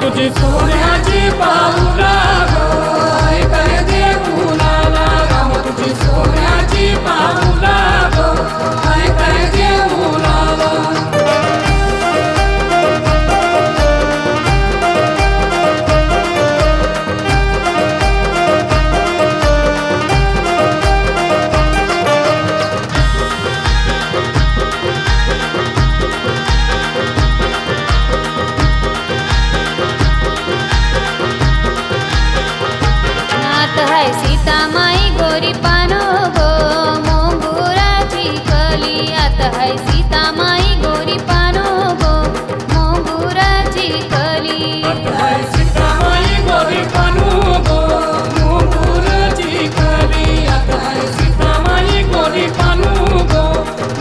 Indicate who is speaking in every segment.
Speaker 1: तुझी सोन्याची पाऊला गं, काय देऊलाला राम तुझी सोन्याची पाऊला गं, काय देऊलाला.
Speaker 2: सीता माई गोरी पानो गो मोंगुराची कली आता है सीता माई गोरी पानो गो मोंगुराची कली
Speaker 1: आता है सीता माई गोरी पानो गो मोंगुराची कली आता है सीता माई गोरी पानो गो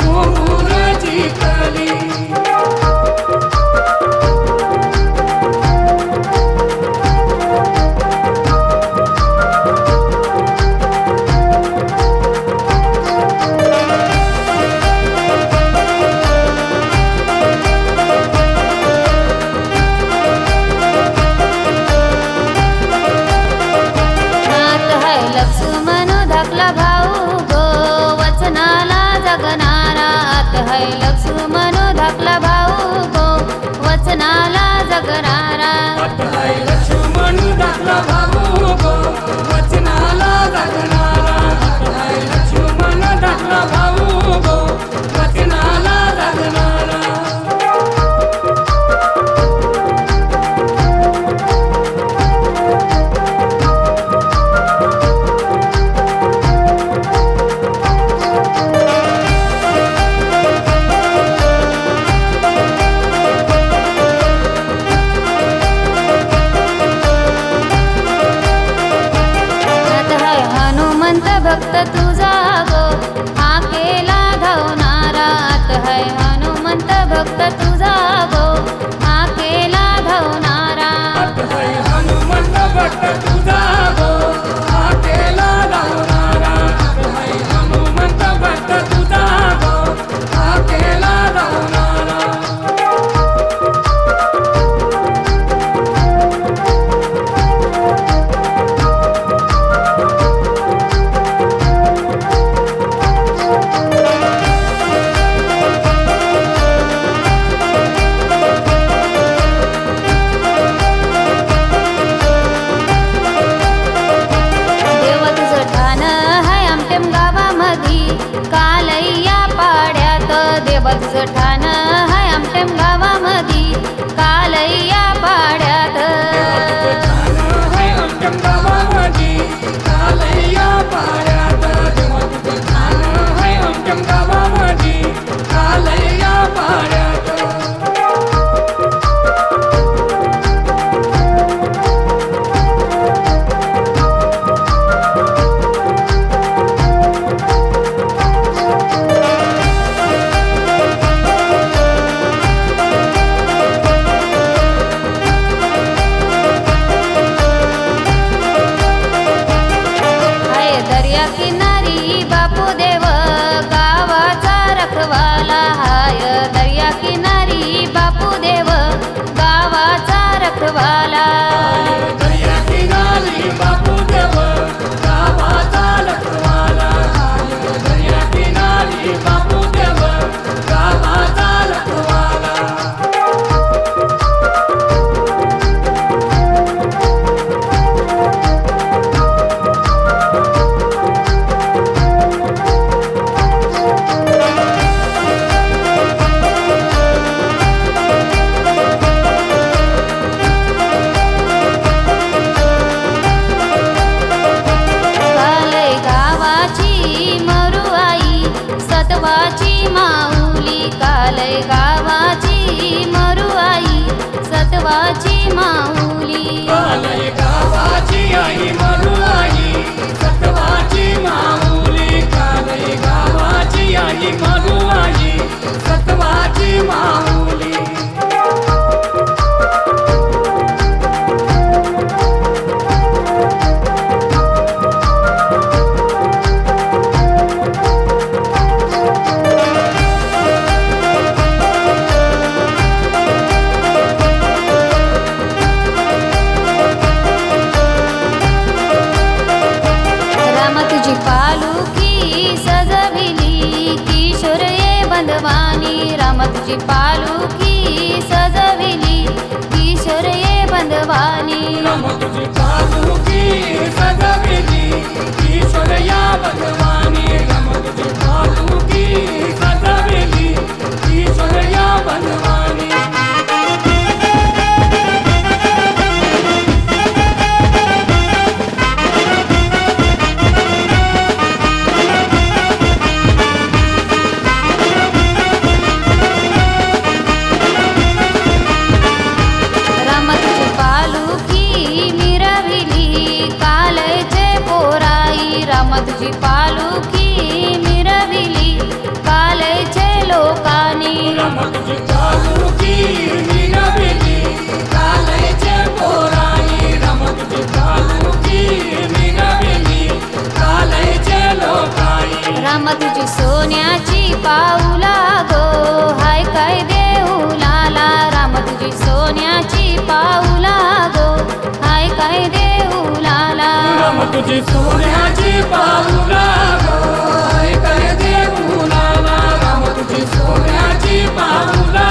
Speaker 1: मोंगुराची कली.
Speaker 2: लक्ष्मण धाकला भाऊ गो वचनाला जगणारा आत है लक्ष्मण धाकला भाऊ गो वचनाला जगणारा
Speaker 1: आता है लक्ष्मण धाकला भाऊ गो वचनाला जगणारा आता है लक्ष्मण धाकला भाऊ गो वचनाला जगणारा.
Speaker 2: भक्त तुझा गो हा केला धावणारा आत है हनुमंत भक्त तुझा गो हा केला धावणारा
Speaker 1: आता है हनुमंत भक्त तुझा गो हा केला धावणारा आता है हनुमंत भक्त तुझा गो हा केला धावणारा.
Speaker 2: कालैया पाड्यात देवच ठाण हाय आमटेम गावामधी कालैया पाड्यात
Speaker 1: कालैया पाड्यात देवच ठाण हाय आमटेम गावामधी कालैया पाड्यात.
Speaker 2: दर्या किनारी बापू देव गावाचा रखवाला हाय दर्या किनारी बापू देव गावाचा रखवाला
Speaker 1: दर्या किनारी बापू देव गावाचा रखवाला दर्या किनारी बापू देव गावाचा रखवाला.
Speaker 2: सतवाची माऊली कालय गावाची मरुआई सतवाची माऊली
Speaker 1: कालय गावाची आई मरुआई सतवाची माऊली कालय गावाची आई मरुआई सतवाची माऊली.
Speaker 2: तुझी पालुकी सजविली किशोर ये बंधवानी
Speaker 1: राम तुझी पालुकी सजविली किशोर या बंधवानी राम तुझी पालुकी सजविली किशोर या बंधवानी
Speaker 2: राम तुझी पालुकी मिरविली कालचे पोराई राम तुझी पालुकी मिरविली कालचे लोकानी
Speaker 1: राम तुझी पालुकी मिरविली कालचे पोराई राम तुझी पालुकी मिरविली कालचे लोकाई
Speaker 2: राम तुझी सोन्याची पाऊला गो हाय काय देऊलाला राम तुझी सोन्याची पाऊला गो हाय काय देऊलाला
Speaker 1: राम तुझी सोन्याची पाऊला गो हाय काय देऊलाला राम तुझी सोन्याची पाऊला